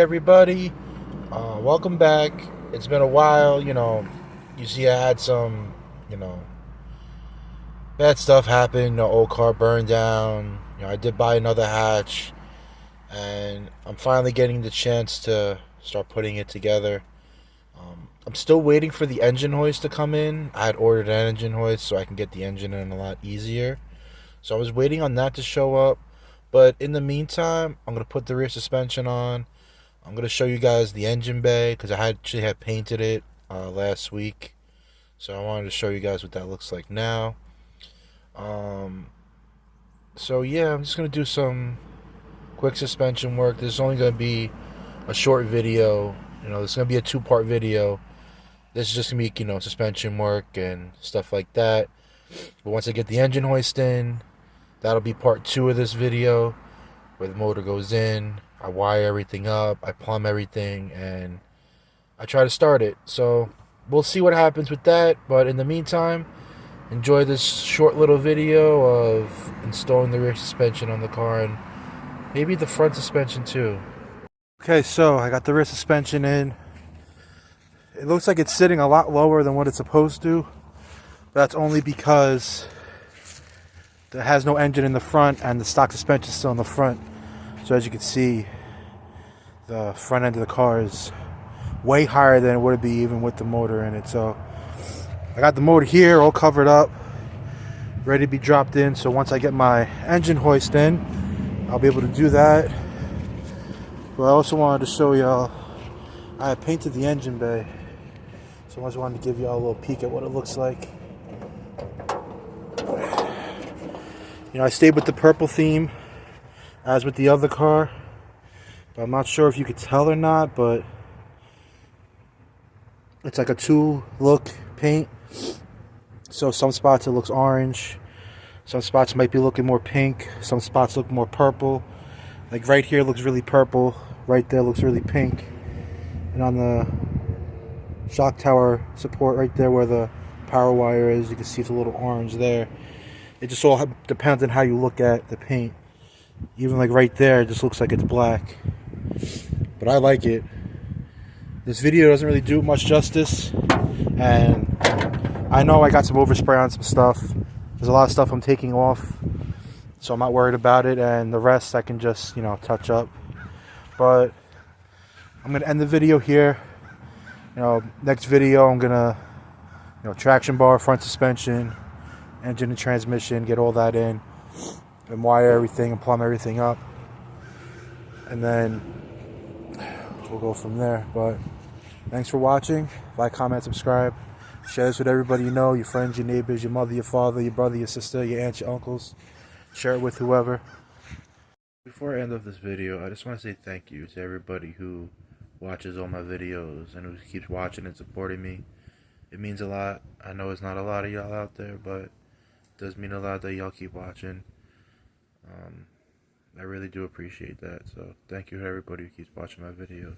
everybody. Welcome back. It's been a while. You see, I had some, bad stuff happen. The old car burned down. I did buy another hatch, and I'm finally getting the chance to start putting it together. I'm still waiting for the engine hoist to come in. I had ordered an engine hoist so I can get the engine in a lot easier. So I was waiting on that to show up. But in the meantime, I'm going to put the rear suspension on. I'm going to show you guys the engine bay because I actually had painted it last week. So I wanted to show you guys what that looks like now. So yeah, I'm just going to do some quick suspension work. This is only going to be a short video. This is going to be a two-part video. This is just going to be, suspension work and stuff like that. But once I get the engine hoist in, that'll be part 2 of this video, where the motor goes in, I wire everything up, I plumb everything, and I try to start it. So we'll see what happens with that, but in the meantime, enjoy this short little video of installing the rear suspension on the car, and maybe the front suspension too. Okay, so I got the rear suspension in. It looks like it's sitting a lot lower than what it's supposed to, but that's only because it has no engine in the front and the stock suspension is still in the front. So as you can see, the front end of the car is way higher than it would be even with the motor in it. So I got the motor here all covered up, ready to be dropped in. So once I get my engine hoist in, I'll be able to do that. But I also wanted to show y'all, I had painted the engine bay. So I just wanted to give y'all a little peek at what it looks like. I stayed with the purple theme as with the other car. But I'm not sure if you could tell or not, but it's like a 2-look paint. So some spots it looks orange. Some spots might be looking more pink. Some spots look more purple. Like right here looks really purple. Right there looks really pink. And on the shock tower support right there where the power wire is, you can see it's a little orange there. It just all depends on how you look at the paint. Even like right there, it just looks like it's black. But I like it. This video doesn't really do much justice. And I know I got some overspray on some stuff. There's a lot of stuff I'm taking off. So I'm not worried about it. And the rest I can just, touch up. But I'm going to end the video here. Next video I'm going to, traction bar, front suspension, engine and transmission, get all that in, and wire everything and plumb everything up, and then we'll go from there. But thanks for watching. Like, comment, subscribe, share this with everybody you know, your friends, your neighbors, your mother, your father, your brother, your sister, your aunts, your uncles. Share it with whoever. Before I end off this video, I just want to say thank you to everybody who watches all my videos and who keeps watching and supporting me. It means a lot. I know it's not a lot of y'all out there, but it does mean a lot that y'all keep watching. I really do appreciate that. So thank you to everybody who keeps watching my videos.